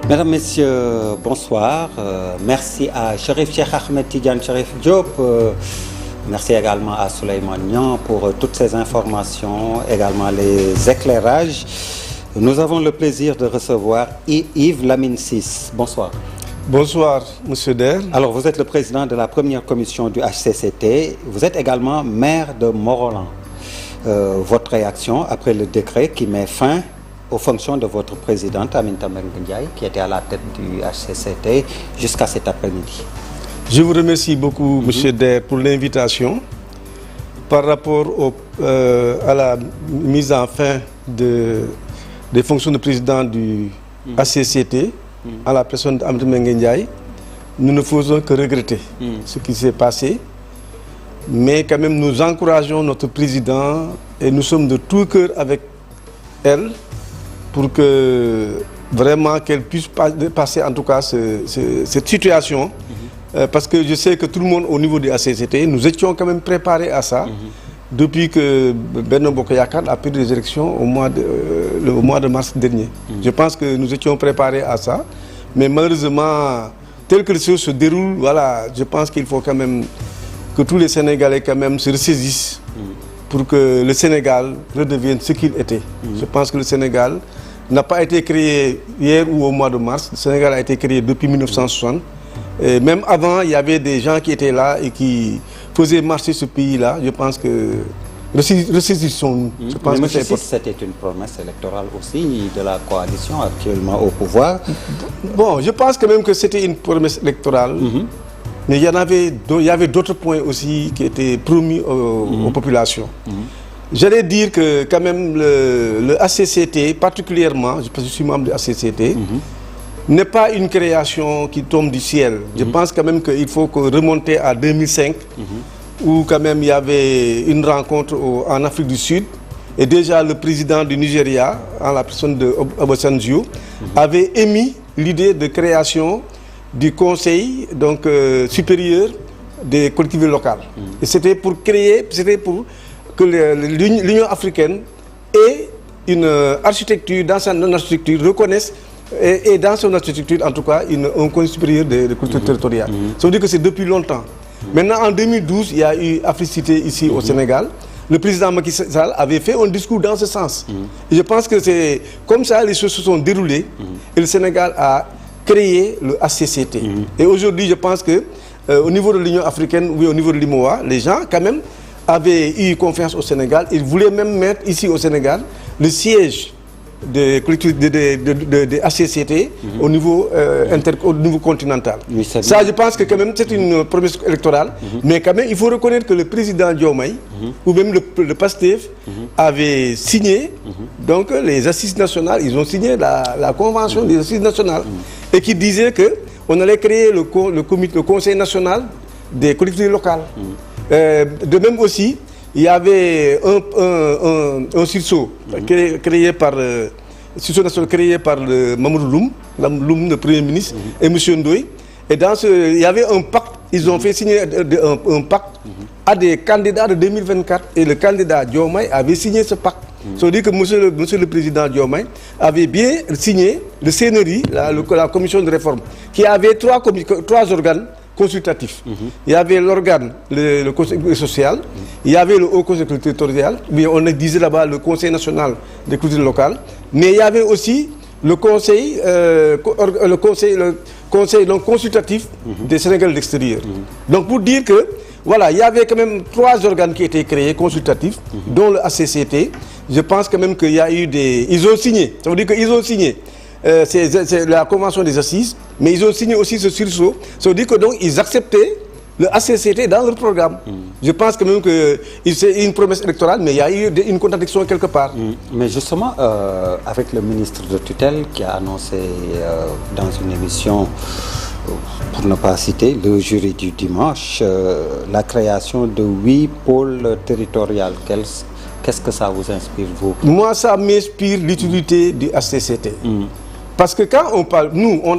Mesdames, Messieurs, bonsoir. Merci à Chérif Cheikh Ahmed Tidiane Chérif Diop. Merci également à Souleymane Niang pour toutes ces informations, également les éclairages. Nous avons le plaisir de recevoir Yves Lamine Ciss. Bonsoir. Bonsoir, Monsieur Der. Alors, vous êtes le président de la première commission du HCCT. Vous êtes également maire de Morolan. Votre réaction après le décret qui met fin aux fonctions de votre présidente Aminata Mbengue Ndiaye, qui était à la tête du HCCT jusqu'à cet après-midi. Je vous remercie beaucoup, Monsieur Der, pour l'invitation. Par rapport à la mise en fin des fonctions de président du HCCT, à la personne d'Aminata Mbengue Ndiaye, nous ne faisons que regretter ce qui s'est passé. Mais quand même, nous encourageons notre président et nous sommes de tout cœur avec elle pour que vraiment qu'elle puisse passer en tout cas cette situation. Parce que je sais que tout le monde au niveau du HCCT, nous étions quand même préparés à ça depuis que Benno Bokk Yakaar a pris des élections le mois de mars dernier. Je pense que nous étions préparés à ça. Mais malheureusement, tel que les choses se déroulent, voilà, je pense qu'il faut quand même que tous les Sénégalais quand même se ressaisissent pour que le Sénégal redevienne ce qu'il était. Je pense que le Sénégal n'a pas été créé hier ou au mois de mars. Le Sénégal a été créé depuis 1960. Et même avant, il y avait des gens qui étaient là et qui faisaient marcher ce pays-là. Je pense que ressaisissons-nous. Je pense que c'était une promesse électorale aussi de la coalition actuellement au pouvoir. Bon, je pense quand même que c'était une promesse électorale. Mais il y avait d'autres points aussi qui étaient promis aux populations. J'allais dire que quand même le HCCT, particulièrement, parce que je suis membre du HCCT, n'est pas une création qui tombe du ciel. Je pense quand même qu'il faut remonter à 2005, où quand même il y avait une rencontre en Afrique du Sud, et déjà le président du Nigeria, en la personne de Obasanjo, avait émis l'idée de création du Conseil supérieur des collectivités locales. Et c'était pour que l'Union africaine ait une architecture, dans son architecture, reconnaisse et dans son architecture, en tout cas, un Conseil supérieur des collectivités territoriales. Ça veut dire que c'est depuis longtemps. Maintenant, en 2012, il y a eu Africité ici au Sénégal. Le président Macky Sall avait fait un discours dans ce sens. Et je pense que c'est comme ça les choses se sont déroulées et le Sénégal a créé le HCCT. Et aujourd'hui, je pense que au niveau de l'Union africaine, oui, au niveau de l'IMOA, les gens quand même avaient eu confiance au Sénégal. Ils voulaient même mettre ici au Sénégal le siège des HCCT au niveau continental. Oui, ça, je pense que quand même c'est une promesse électorale, mais quand même il faut reconnaître que le président Diomaye ou même le PASTEF avait signé donc les assises nationales, ils ont signé la convention des assises nationales et qui disait que on allait créer le Conseil national des collectivités locales. De même aussi, il y avait un sursaut créé par Mamadou Loum, le Premier ministre, et M. Ndoye. Et il y avait un pacte, ils ont fait signer un pacte à des candidats de 2024. Et le candidat Diomaye avait signé ce pacte. Ça veut dire que monsieur le président Diomaye avait bien signé le CNRI, la commission de réforme, qui avait trois organes consultatif. Il y avait l'organe, le conseil social, il y avait le haut conseil territorial, on disait là-bas le conseil national des cultures locales, mais il y avait aussi le conseil donc, consultatif des Sénégalais de l'extérieur. Donc pour dire que, voilà, il y avait quand même trois organes qui étaient créés, consultatifs, dont le HCCT. Je pense quand même qu'il y a eu ils ont signé, ça veut dire qu'ils ont signé. C'est la convention des assises, mais ils ont signé aussi ce sursaut. Ça veut dire que donc ils acceptaient le HCCT dans leur programme. Je pense quand même que c'est une promesse électorale, mais il y a eu une contradiction quelque part. Mais justement, avec le ministre de tutelle qui a annoncé dans une émission, pour ne pas citer, le jury du dimanche, la création de 8 pôles territoriaux. Qu'est-ce que ça vous inspire, vous? Moi, ça m'inspire l'utilité du HCCT. Parce que quand on parle, nous on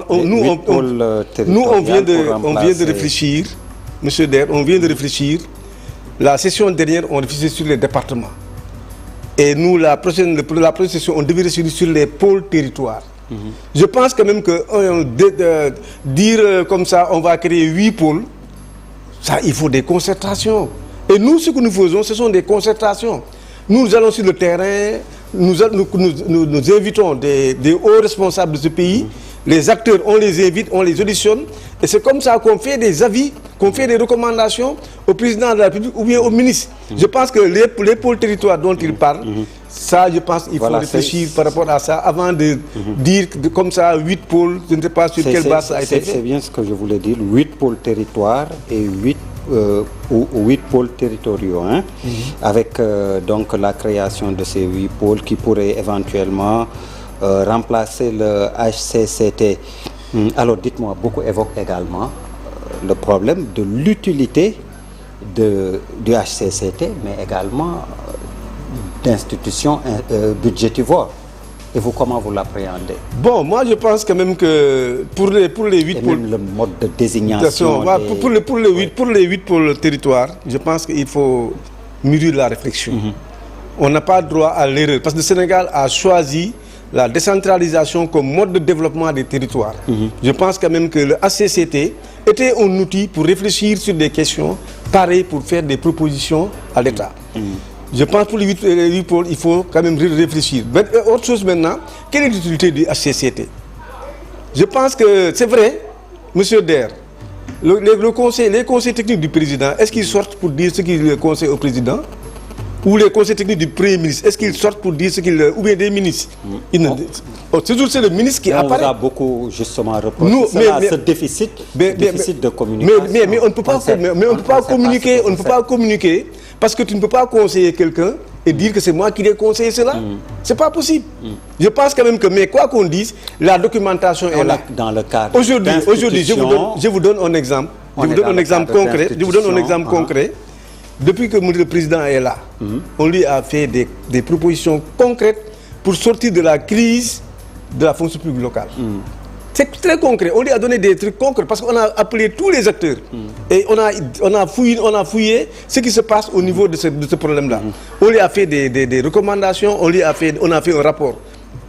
vient de réfléchir, Monsieur Der, on vient de réfléchir. La session dernière, on réfléchissait sur les départements. Et nous, la prochaine session, on devait réfléchir sur les pôles territoires. Je pense quand même que dire comme ça, on va créer 8 pôles, ça, il faut des concertations. Et nous, ce que nous faisons, ce sont des concertations. Nous allons sur le terrain, nous invitons des hauts responsables de ce pays. Les acteurs, on les invite, on les auditionne. Et c'est comme ça qu'on fait des avis, qu'on fait des recommandations au président de la République ou bien au ministre. Je pense que les pôles territoires dont il parle, ça, je pense qu'il faut réfléchir par rapport à ça avant de dire comme ça 8 pôles, je ne sais pas sur quelle base ça a été fait. C'est bien ce que je voulais dire, 8 pôles territoires et 8 pôles territoriaux, hein, avec donc la création de ces 8 pôles qui pourraient éventuellement remplacer le HCCT. Alors dites-moi, beaucoup évoquent également le problème de l'utilité du HCCT, mais également d'institutions budgétivores. Et vous, comment vous l'appréhendez? Bon, moi je pense quand même que pour les 8 pôles... Même le mode de désignation... Pour les 8 pôles territoires, je pense qu'il faut mûrir la réflexion. On n'a pas droit à l'erreur, parce que le Sénégal a choisi la décentralisation comme mode de développement des territoires. Je pense quand même que le HCCT était un outil pour réfléchir sur des questions pareilles, pour faire des propositions à l'État. Je pense que pour les 8 pôles, il faut quand même réfléchir. Mais, autre chose maintenant, quelle est l'utilité du HCCT? Je pense que c'est vrai, M. Der, les conseils techniques du président, est-ce qu'ils sortent pour dire ce qu'il conseille au président? Ou les conseils techniques du Premier ministre, est-ce qu'ils sortent pour dire ce qu'ils... Ou bien des ministres? C'est le ministre qui apparaît. On vous a beaucoup justement reproché ce déficit de communication. Mais on ne peut pas communiquer, on ne peut pas communiquer parce que tu ne peux pas conseiller quelqu'un et dire que c'est moi qui l'ai conseillé cela. C'est pas possible. Je pense quand même que, mais quoi qu'on dise, la documentation est là. Dans le cadre Aujourd'hui, je vous donne un exemple. Je vous donne un exemple concret. Depuis que le président est là, on lui a fait des propositions concrètes pour sortir de la crise de la fonction publique locale. C'est très concret. On lui a donné des trucs concrets parce qu'on a appelé tous les acteurs. Et on a fouillé ce qui se passe au niveau de ce problème-là. On lui a fait des recommandations, on a fait un rapport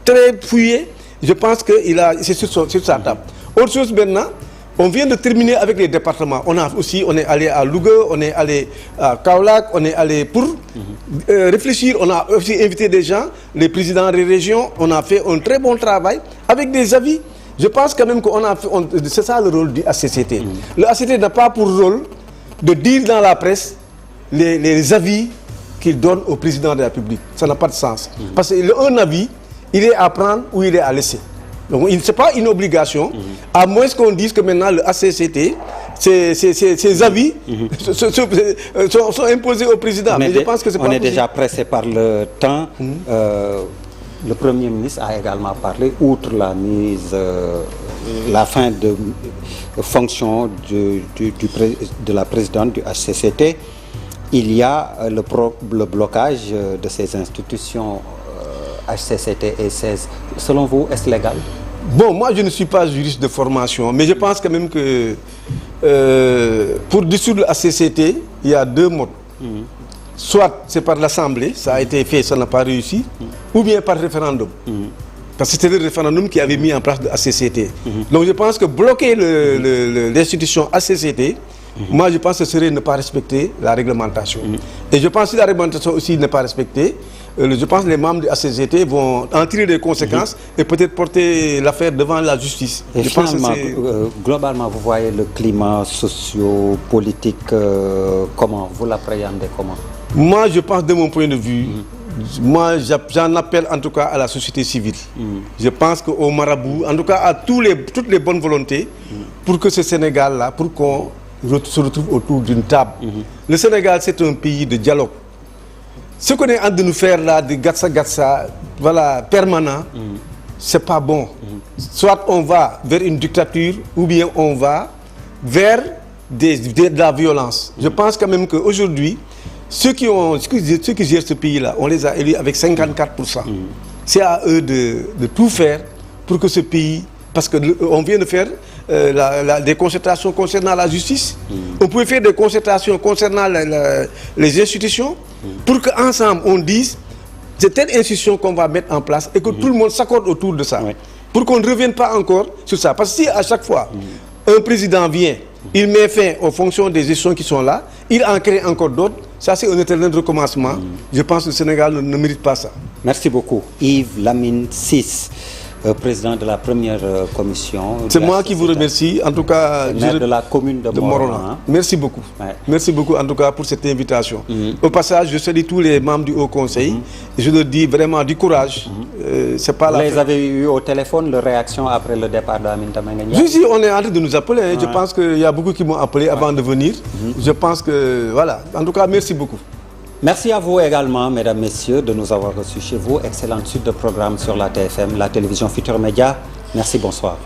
très fouillé. Je pense que c'est sur sa table. Autre chose maintenant, on vient de terminer avec les départements. On est allé à Louga, on est allé à Kaolack, on est allé pour réfléchir. On a aussi invité des gens, les présidents des régions. On a fait un très bon travail avec des avis. Je pense quand même que c'est ça le rôle du HCCT. Le HCCT n'a pas pour rôle de dire dans la presse les avis qu'il donne au président de la République. Ça n'a pas de sens. Parce qu'un avis, il est à prendre ou il est à laisser. Donc, ce n'est pas une obligation, à moins qu'on dise que maintenant le HCCT, ses avis sont imposés au président. Mais je pense que c'est pas possible. Déjà pressé par le temps. Le Premier ministre a également parlé, outre la fin de fonction de la présidente du HCCT, il y a le blocage de ces institutions HCCT et 16. Selon vous, est-ce légal? Bon, moi je ne suis pas juriste de formation, mais je pense quand même que pour dissoudre le HCCT, il y a 2 modes. Soit c'est par l'Assemblée, ça a été fait, ça n'a pas réussi, ou bien par référendum. Parce que c'était le référendum qui avait mis en place le HCCT. Donc je pense que bloquer l'institution HCCT, moi je pense que ce serait ne pas respecter la réglementation. Et je pense que si la réglementation aussi n'est pas respectée, je pense que les membres du HCCT vont en tirer des conséquences et peut-être porter l'affaire devant la justice. Et finalement, globalement, vous voyez le climat socio-politique, comment? Vous l'appréhendez comment? Moi, je pense de mon point de vue, moi j'en appelle en tout cas à la société civile. Je pense qu'au marabout, en tout cas à toutes les bonnes volontés, pour que ce Sénégal-là, pour qu'on se retrouve autour d'une table. Le Sénégal, c'est un pays de dialogue. Ce qu'on est en train de nous faire là, de gatsa, voilà, permanent, c'est pas bon. Soit on va vers une dictature, ou bien on va vers de la violence. Je pense quand même qu'aujourd'hui, ceux qui gèrent ce pays-là, on les a élus avec 54%. C'est à eux de tout faire pour que ce pays... Parce qu'on vient de faire des concertations concernant la justice. On pouvait faire des concertations concernant les institutions pour qu'ensemble on dise c'est telle institution qu'on va mettre en place et que tout le monde s'accorde autour de ça. pour qu'on ne revienne pas encore sur ça. Parce que si à chaque fois, un président vient, il met fin aux fonctions des gestions qui sont là, il en crée encore d'autres, ça c'est un éternel recommencement. Je pense que le Sénégal ne mérite pas ça. Merci beaucoup. Yves Lamine Ciss, président de la première commission. C'est moi qui vous remercie, en tout cas. Maire de la commune de Morona. Merci beaucoup. Ouais. Merci beaucoup, en tout cas, pour cette invitation. Au passage, je salue tous les membres du Haut Conseil et je leur dis vraiment du courage. C'est pas Vous les avez eu au téléphone, leur réaction après le départ d'Aminata Mbengue Ndiaye? Si, on est en train de nous appeler. Ouais. Je pense qu'il y a beaucoup qui m'ont appelé avant de venir. Je pense que, voilà. En tout cas, merci beaucoup. Merci à vous également, mesdames, messieurs, de nous avoir reçus chez vous. Excellente suite de programmes sur la TFM, la télévision Futurs Médias. Merci, bonsoir.